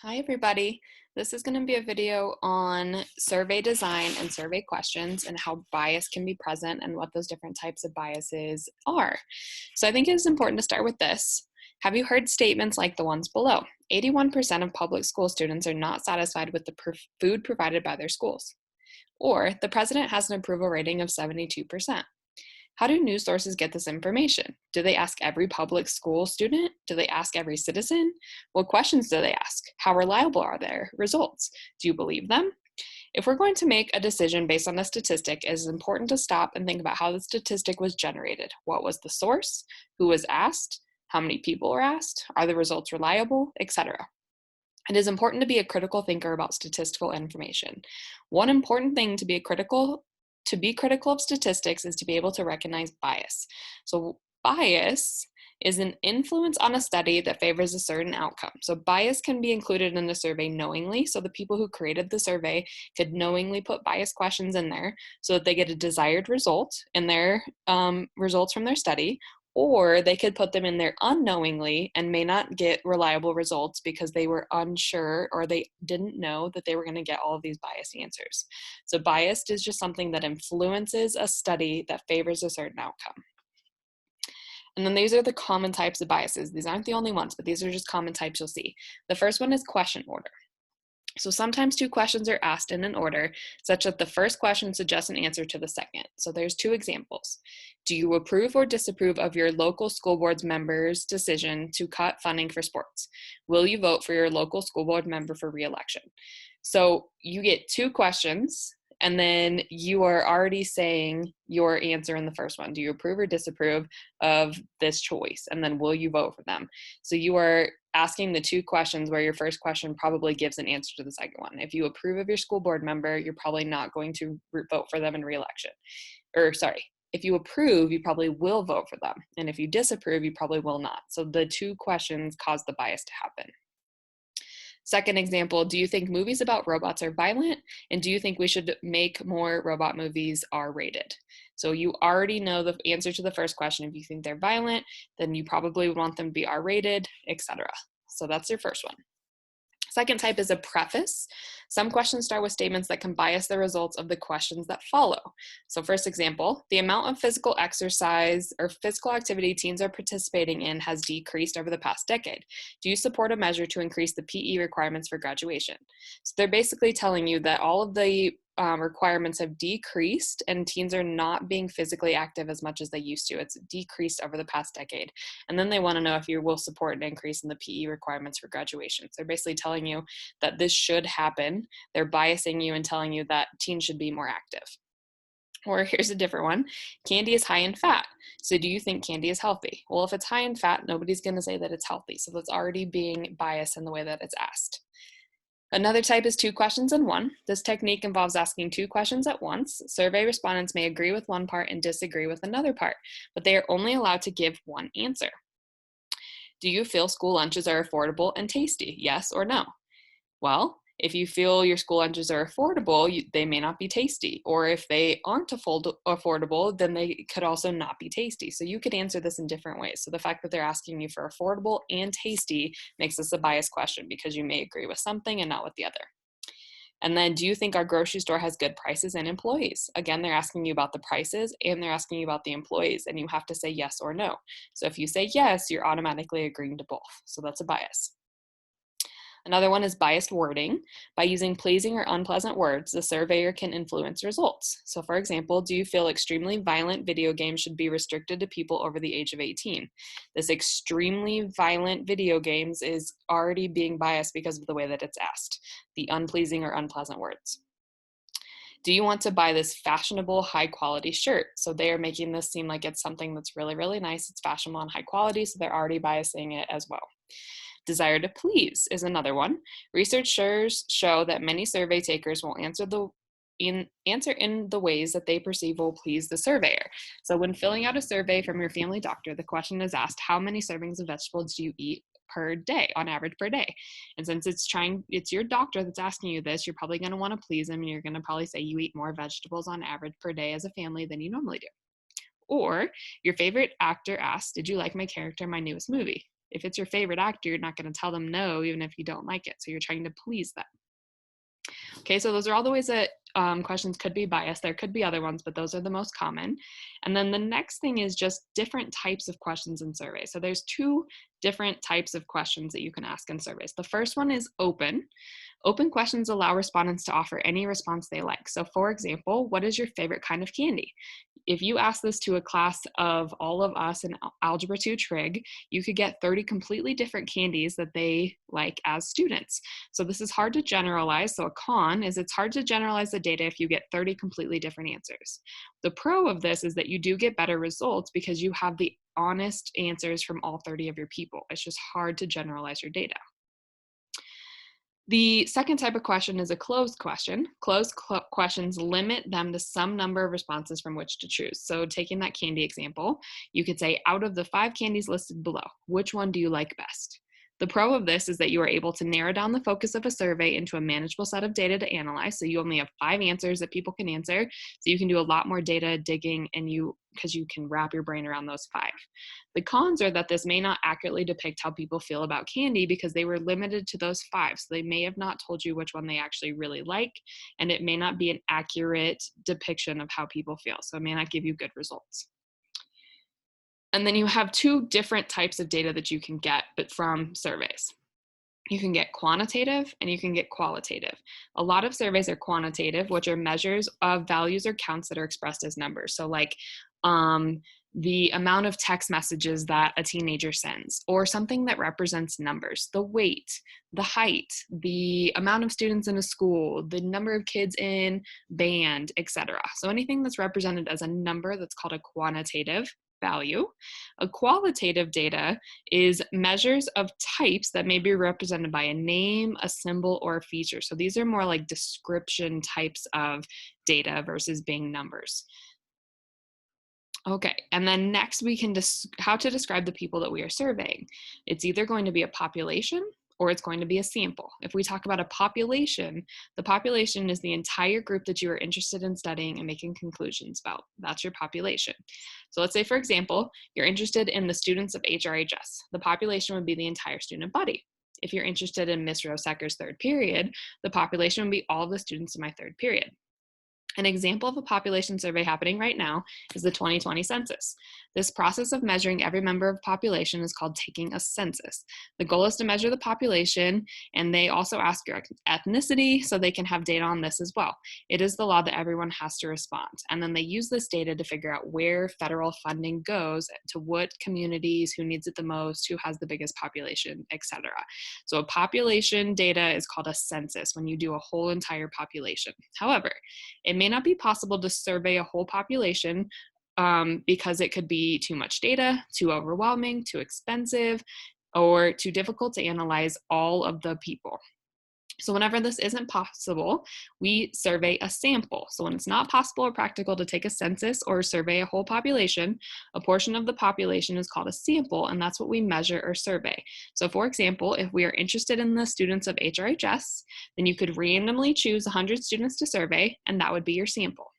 Hi everybody. This is going to be a video on survey design and survey questions and how bias can be present and what those different types of biases are. So I think it is important to start with this. Have you heard statements like the ones below? 81% of public school students are not satisfied with the food provided by their schools. Or the president has an approval rating of 72%. How do news sources get this information? Do they ask every public school student? Do they ask every citizen? What questions do they ask? How reliable are their results? Do you believe them? If we're going to make a decision based on a statistic, it is important to stop and think about how the statistic was generated. What was the source? Who was asked? How many people were asked? Are the results reliable? Etc. It is important to be a critical thinker about statistical information. One important thing to be critical of statistics is to be able to recognize bias. So bias is an influence on a study that favors a certain outcome. So bias can be included in the survey knowingly. So the people who created the survey could knowingly put bias questions in there so that they get a desired result in their results from their study, or they could put them in there unknowingly and may not get reliable results because they were unsure or they didn't know that they were going to get all of these biased answers. So biased is just something that influences a study that favors a certain outcome. And then these are the common types of biases. These aren't the only ones, but these are just common types you'll see. The first one is question order. So sometimes two questions are asked in an order such that the first question suggests an answer to the second. So there's two examples. Do you approve or disapprove of your local school board's members' decision to cut funding for sports? Will you vote for your local school board member for re-election? So you get two questions, and then you are already saying your answer in the first one. Do you approve or disapprove of this choice? And then will you vote for them? So you are asking the two questions where your first question probably gives an answer to the second one. If you approve of your school board member, you're probably not going to vote for them in re-election. If you approve, you probably will vote for them. And if you disapprove, you probably will not. So the two questions cause the bias to happen. Second example, do you think movies about robots are violent? And do you think we should make more robot movies R-rated? So you already know the answer to the first question. If you think they're violent, then you probably would want them to be R-rated, etc. So that's your first one. Second type is a preface. Some questions start with statements that can bias the results of the questions that follow. So first example, the amount of physical exercise or physical activity teens are participating in has decreased over the past decade. Do you support a measure to increase the PE requirements for graduation? So they're basically telling you that all of the requirements have decreased and teens are not being physically active as much as they used to. It's decreased over the past decade. And then they want to know if you will support an increase in the PE requirements for graduation. So they're basically telling you that this should happen. They're biasing you and telling you that teens should be more active. Or here's a different one. Candy is high in fat. So do you think candy is healthy? Well, if it's high in fat, nobody's going to say that it's healthy. So that's already being biased in the way that it's asked. Another type is two questions in one. This technique involves asking two questions at once. Survey respondents may agree with one part and disagree with another part, but they are only allowed to give one answer. Do you feel school lunches are affordable and tasty? Yes or no? Well, if you feel your school lunches are affordable, they may not be tasty. Or if they aren't affordable, then they could also not be tasty. So you could answer this in different ways. So the fact that they're asking you for affordable and tasty makes this a biased question because you may agree with something and not with the other. And then, do you think our grocery store has good prices and employees? Again, they're asking you about the prices and they're asking you about the employees, and you have to say yes or no. So if you say yes, you're automatically agreeing to both. So that's a bias. Another one is biased wording. By using pleasing or unpleasant words, the surveyor can influence results. So for example, do you feel extremely violent video games should be restricted to people over the age of 18? This extremely violent video games is already being biased because of the way that it's asked, the unpleasing or unpleasant words. Do you want to buy this fashionable, high quality shirt? So they are making this seem like it's something that's really, really nice. It's fashionable and high quality, so they're already biasing it as well. Desire to please is another one. Researchers show that many survey takers will answer in the ways that they perceive will please the surveyor. So when filling out a survey from your family doctor, the question is asked, how many servings of vegetables do you eat per day, on average per day? And since it's your doctor that's asking you this, you're probably going to want to please them, and you're going to probably say you eat more vegetables on average per day as a family than you normally do. Or your favorite actor asks, did you like my character in my newest movie? if it's your favorite actor, you're not going to tell them no, even if you don't like it. So you're trying to please them. Okay, so those are all the ways that questions could be biased. There could be other ones, but those are the most common. And then the next thing is just different types of questions in surveys. So there's two different types of questions that you can ask in surveys. The first one is open. Open questions allow respondents to offer any response they like. So for example, what is your favorite kind of candy? If you ask this to a class of all of us in Algebra 2 Trig, you could get 30 completely different candies that they like as students. So this is hard to generalize. So a con is it's hard to generalize the data if you get 30 completely different answers. The pro of this is that you do get better results because you have the honest answers from all 30 of your people. It's just hard to generalize your data. The second type of question is a closed question. Closed questions limit them to some number of responses from which to choose. So taking that candy example, you could say, out of the 5 candies listed below, which one do you like best? The pro of this is that you are able to narrow down the focus of a survey into a manageable set of data to analyze. So you only have 5 answers that people can answer. So you can do a lot more data digging because you can wrap your brain around those 5. The cons are that this may not accurately depict how people feel about candy because they were limited to those 5. So they may have not told you which one they actually really like, and it may not be an accurate depiction of how people feel. So it may not give you good results. And then you have 2 different types of data that you can get, but from surveys. You can get quantitative and you can get qualitative. A lot of surveys are quantitative, which are measures of values or counts that are expressed as numbers. So like the amount of text messages that a teenager sends, or something that represents numbers, the weight, the height, the amount of students in a school, the number of kids in band, etc. So anything that's represented as a number, that's called a quantitative value. A qualitative data is measures of types that may be represented by a name, a symbol, or a feature. So these are more like description types of data versus being numbers. Okay, and then next we can how to describe the people that we are surveying. It's either going to be a population or it's going to be a sample. If we talk about a population, the population is the entire group that you are interested in studying and making conclusions about. That's your population. So let's say, for example, you're interested in the students of HRHS. The population would be the entire student body. If you're interested in Miss Rosecker's 3rd period, the population would be all the students in my 3rd period. An example of a population survey happening right now is the 2020 census. This process of measuring every member of a population is called taking a census. The goal is to measure the population, and they also ask your ethnicity so they can have data on this as well. It is the law that everyone has to respond. And then they use this data to figure out where federal funding goes to what communities, who needs it the most, who has the biggest population, etc. So a population data is called a census when you do a whole entire population. However, it may not be possible to survey a whole population because it could be too much data, too overwhelming, too expensive, or too difficult to analyze all of the people. So whenever this isn't possible, we survey a sample. So when it's not possible or practical to take a census or survey a whole population, a portion of the population is called a sample, and that's what we measure or survey. So for example, if we are interested in the students of HRHS, then you could randomly choose 100 students to survey, and that would be your sample.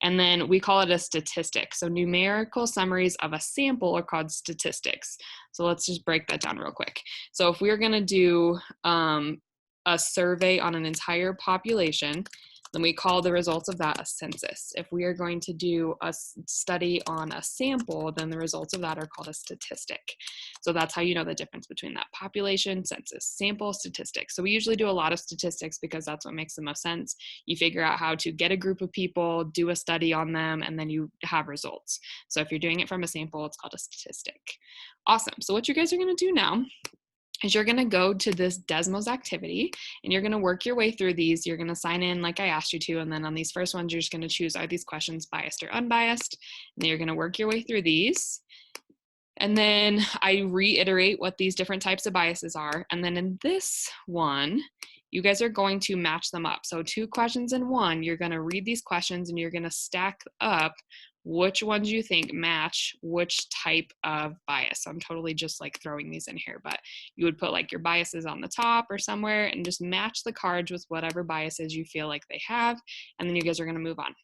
And then we call it a statistic. So numerical summaries of a sample are called statistics. So let's just break that down real quick. So if we're gonna do a survey on an entire population, then we call the results of that a census. If we are going to do a study on a sample, then the results of that are called a statistic. So that's how you know the difference between that: population, census, sample, statistic. So we usually do a lot of statistics because that's what makes the most sense. You figure out how to get a group of people, do a study on them, and then you have results. So if you're doing it from a sample, it's called a statistic. Awesome. So what you guys are going to do now is you're going to go to this Desmos activity and you're going to work your way through these. You're going to sign in like I asked you to, and then on these first ones, you're just going to choose, are these questions biased or unbiased? And then you're going to work your way through these. And then I reiterate what these different types of biases are. And then in this one, you guys are going to match them up. So 2 questions in one, you're going to read these questions and you're going to stack up which ones you think match which type of bias. So I'm totally just like throwing these in here, but you would put like your biases on the top or somewhere and just match the cards with whatever biases you feel like they have. And then you guys are going to move on.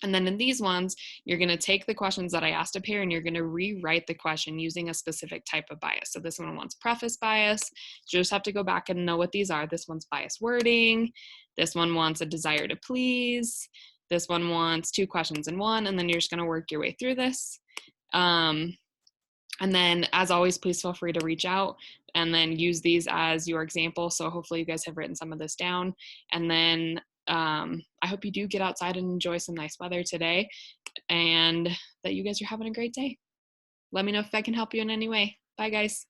And then in these ones, you're going to take the questions that I asked up here and you're going to rewrite the question using a specific type of bias. So this one wants preface bias. You just have to go back and know what these are. This one's bias wording. This one wants a desire to please. This one wants 2 questions in one. And then you're just going to work your way through this. And then, as always, please feel free to reach out and then use these as your example. So hopefully you guys have written some of this down. And then I hope you do get outside and enjoy some nice weather today, and that you guys are having a great day. Let me know if I can help you in any way. Bye, guys.